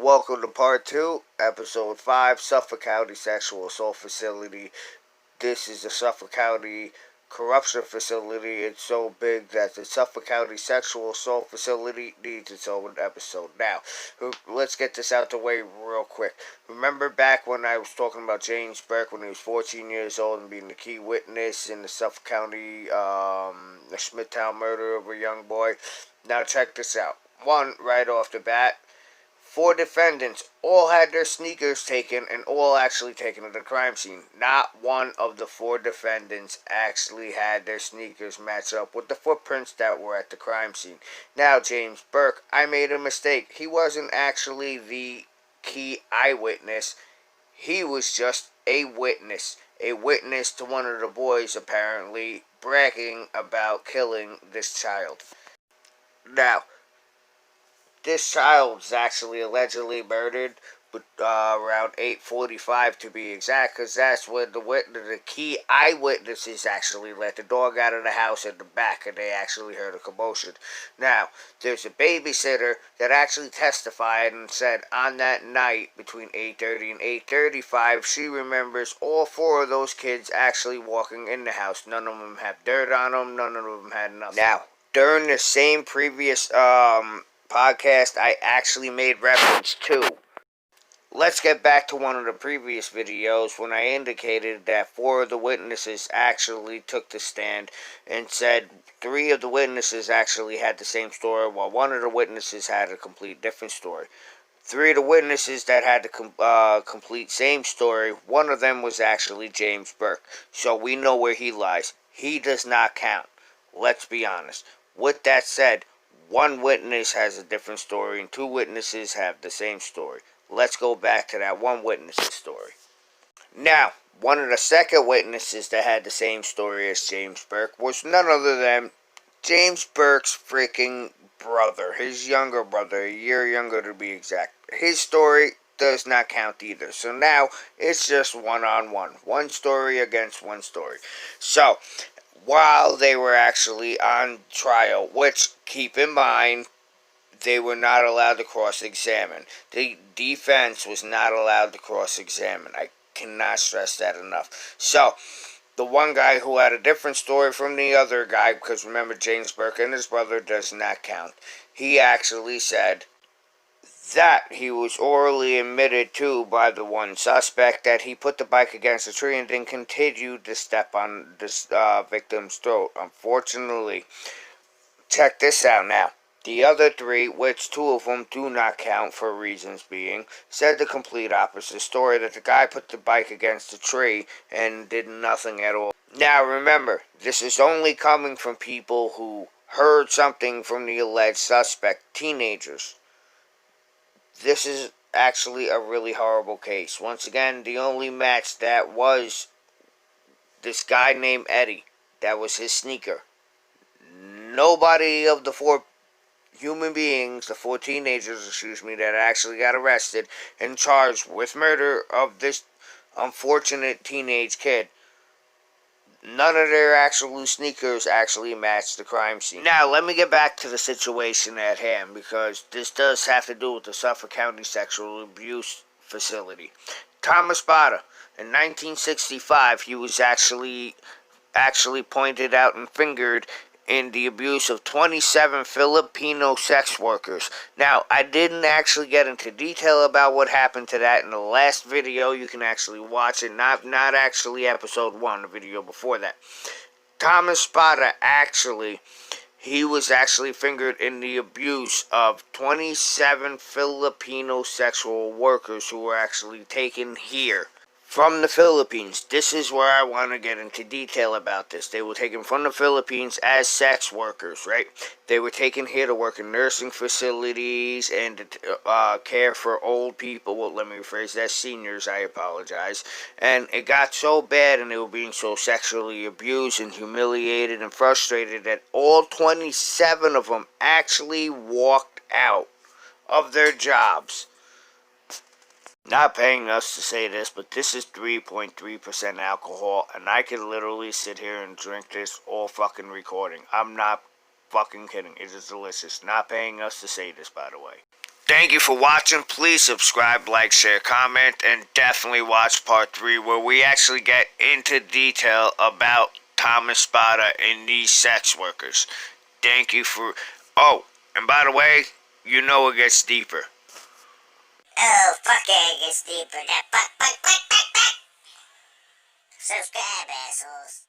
Welcome to part 2, episode 5, Suffolk County Sexual Assault Facility. This is the Suffolk County Corruption Facility. It's so big that the Suffolk County Sexual Assault Facility needs its own episode. Now, let's get this out the way real quick. Remember back when I was talking about James Burke when he was 14 years old and being the key witness in the Suffolk County the Smithtown murder of a young boy? Now check this out. One, right off the bat, 4 defendants all had their sneakers taken and all actually taken at the crime scene. Not one of the 4 defendants actually had their sneakers match up with the footprints that were at the crime scene. Now, James Burke, I made a mistake. He wasn't actually the key eyewitness. He was just a witness. A witness to one of the boys apparently bragging about killing this child. Now, this child was actually allegedly murdered around 8:45 to be exact, because that's when the key eyewitnesses actually let the dog out of the house in the back, and they actually heard a commotion. Now, there's a babysitter that actually testified and said on that night between 8:30 and 8:35, she remembers all 4 of those kids actually walking in the house. None of them had dirt on them. None of them had nothing. Now, during the same previous podcast, I actually made reference to. Let's get back to one of the previous videos when I indicated that 4 of the witnesses actually took the stand and said 3 of the witnesses actually had the same story, while 1 of the witnesses had a complete different story. 3 of the witnesses that had the complete same story, 1 of them was actually James Burke. So we know where he lies. He does not count. Let's be honest. With that said, 1 witness has a different story and 2 witnesses have the same story. Let's go back to that 1 witness's story. Now, one of the second witnesses that had the same story as James Burke was none other than James Burke's freaking brother. His younger brother, a year younger to be exact. His story does not count either. So now, it's just one-on-one. 1 story against 1 story. So, while they were actually on trial, which, keep in mind, they were not allowed to cross-examine. The defense was not allowed to cross-examine. I cannot stress that enough. So, the one guy who had a different story from the other guy, because remember, James Burke and his brother does not count, he actually said that he was orally admitted to by the one suspect that he put the bike against a tree and then continued to step on this victim's throat. Unfortunately, check this out now. The other 3, which 2 of them do not count for reasons being, said the complete opposite story, that the guy put the bike against a tree and did nothing at all. Now remember, this is only coming from people who heard something from the alleged suspect, teenagers. This is actually a really horrible case. Once again, the only match that was this guy named Eddie. That was his sneaker. Nobody of the 4 human beings, the 4 teenagers, that actually got arrested and charged with murder of this unfortunate teenage kid, none of their actual sneakers actually matched the crime scene. Now, let me get back to the situation at hand, because this does have to do with the Suffolk County Sexual Abuse Facility. THOMAS SPOTA, in 1965, he was actually pointed out and fingered in the abuse of 27 Filipino sex workers. Now, I didn't actually get into detail about what happened to that in the last video. You can actually watch it, not actually episode 1, the video before that. THOMAS SPOTA he was actually fingered in the abuse of 27 Filipino sexual workers who were actually taken here from the Philippines. This is where I want to get into detail about this. They were taken from the Philippines as sex workers, right? They were taken here to work in nursing facilities and to care for old people. Well, let me rephrase that, seniors, I apologize. And it got so bad and they were being so sexually abused and humiliated and frustrated that all 27 of them actually walked out of their jobs. Not paying us to say this, but this is 3.3% alcohol, and I could literally sit here and drink this all fucking recording. I'm not fucking kidding. It is delicious. Not paying us to say this, by the way. Thank you for watching. Please subscribe, like, share, comment, and definitely watch part 3 where we actually get into detail about Thomas Spota and these sex workers. Thank you for... Oh, and by the way, you know it gets deeper. Oh, fuck yeah, it gets deeper. That fuck. Subscribe, assholes.